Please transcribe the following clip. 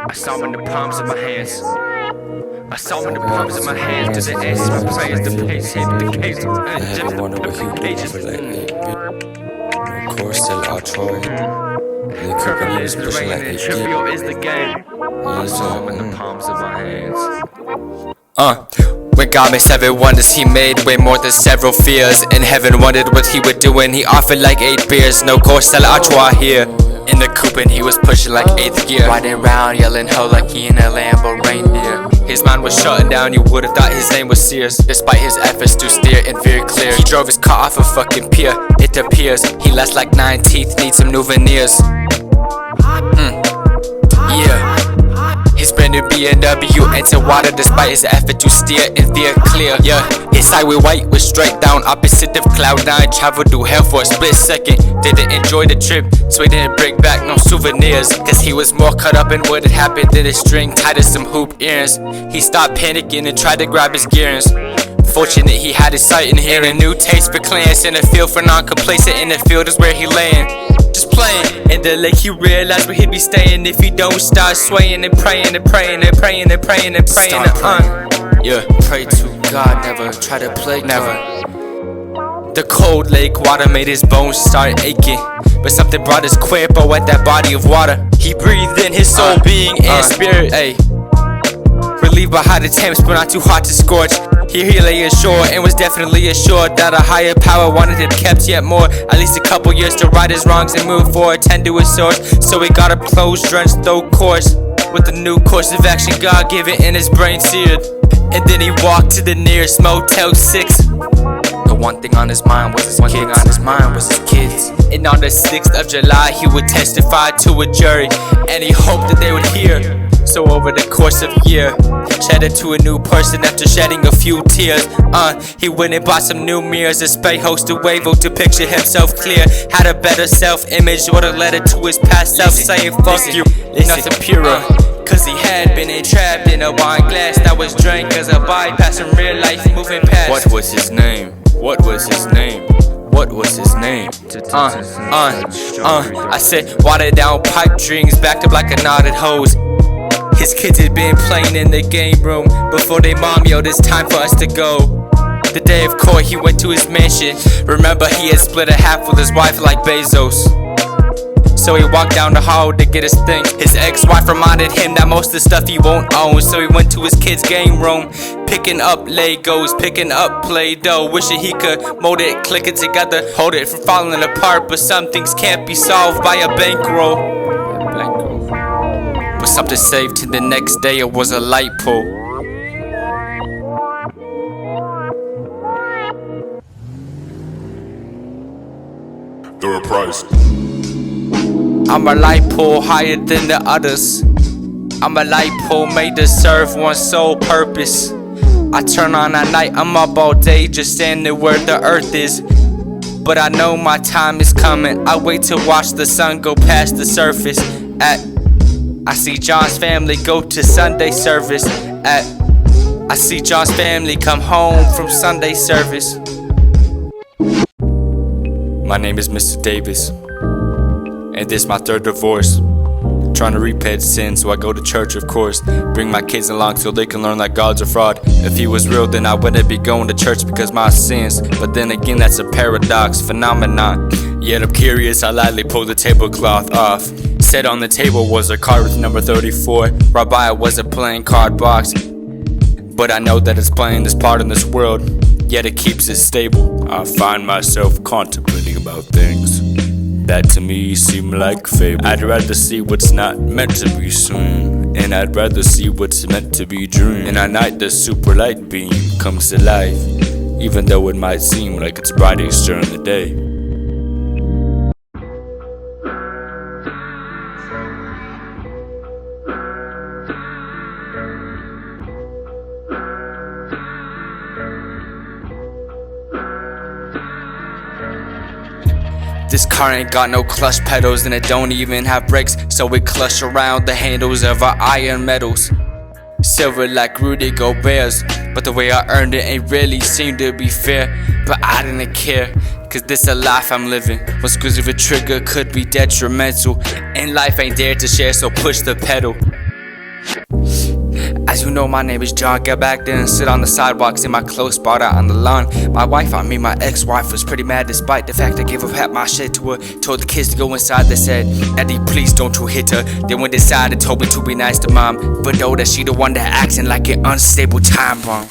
I saw him in the palms of my hands. I saw him in the palms of my hands. To the answers my prayers, the pace hit the case. I haven't wondered what he would do for like 8 years. Of course, still I try. And the company was pushing like 8 years. Trivial is the game. I saw him in the palms of my hands. When God made 7 wonders, he made way more than several fears. In heaven wondered what he would do when he offered like 8 beers. No course, still I try here. In the coupe and he was pushing like 8th gear, riding around yelling ho like he in a Lambo reindeer. His mind was shutting down, you would've thought his name was Sears. Despite his efforts to steer and veer clear, he drove his car off a fucking pier. It appears he lost like 9 teeth, needs some new veneers. Yeah. His brand new BMW entered water despite his effort to steer and veer clear. Yeah, his highway white was straight down opposite of Cloud9. Traveled through hell for a split second, didn't enjoy the trip, so he didn't bring back no souvenirs. Cause he was more caught up in what had happened than his string tied to some hoop earrings. He stopped panicking and tried to grab his gears. Fortunate he had his sight and hearing. A new taste for clans in a field for non-complacent. In the field is where he laying, just playing. In the lake he realized where he'd be staying if he don't start swaying and praying and praying and praying and praying and praying. Yeah, pray to God, never try to plague, never. The cold lake water made his bones start aching, but something brought his cuerpo at that body of water. He breathed in his soul, being and spirit. Relieved by hot attempts, but not too hot to scorch. Here he lay ashore and was definitely assured that a higher power wanted him kept yet more. At least a couple years to right his wrongs and move forward, tend to his source. So he got a clothes drenched though course, with a new course of action God given in his brain seared. And then he walked to the nearest Motel 6. The one thing on his mind was his kids. And on the 6th of July he would testify to a jury, and he hoped that they would hear. So over the course of a year, shattered to a new person after shedding a few tears. He went and bought some new mirrors, a spray host, a Wavo to picture himself clear. Had a better self-image, wrote a letter to his past self saying fuck you, nothing purer. Cause he had been entrapped in a wine glass that was drank as a bypass in real life moving past. What was his name? What was his name? What was his name? I said watered down pipe dreams backed up like a knotted hose. His kids had been playing in the game room before they mom yelled it's time for us to go. The day of court he went to his mansion. Remember he had split a half with his wife like Bezos. So he walked down the hall to get his thing. His ex-wife reminded him that most of the stuff he won't own. So he went to his kids' game room, picking up Legos, picking up Play-Doh, wishing he could mold it, click it together, hold it from falling apart. But some things can't be solved by a bankroll. But something saved him the next day, it was a light pole. The reprisal. I'm a light pole higher than the others. I'm a light pole made to serve one sole purpose. I turn on at night, I'm up all day just standing where the earth is. But I know my time is coming, I wait to watch the sun go past the surface. I see John's family go to Sunday service. I see John's family come home from Sunday service. My name is Mr. Davis, and this my 3rd divorce. Trying to repent sin, so I go to church of course. Bring my kids along so they can learn that God's a fraud. If he was real then I wouldn't be going to church because my sins. But then again that's a paradox, phenomenon. Yet I'm curious, I lightly pulled the tablecloth off. Set on the table was a card with number 34. Right by it was a playing card box. But I know that it's playing this part in this world, yet it keeps it stable. I find myself contemplating about things that to me seem like fable. I'd rather see what's not meant to be seen, and I'd rather see what's meant to be dreamed. And at night the super light beam comes to life, even though it might seem like it's brightest during the day. This car ain't got no clutch pedals and it don't even have brakes, so we clutch around the handles of our iron metals. Silver like Rudy Gobert's, but the way I earned it ain't really seemed to be fair. But I didn't care, cause this a life I'm living. One squeeze of a trigger could be detrimental, and life ain't there to share, so push the pedal. As you know, my name is John. Get back there and sit on the sidewalks in my clothes brought out on the lawn. My wife, my ex-wife, was pretty mad despite the fact I gave up half my shit to her. Told the kids to go inside, they said, Eddie, please don't you hit her. They went inside and told me to be nice to mom, but know that she the one that acting like an unstable time bomb.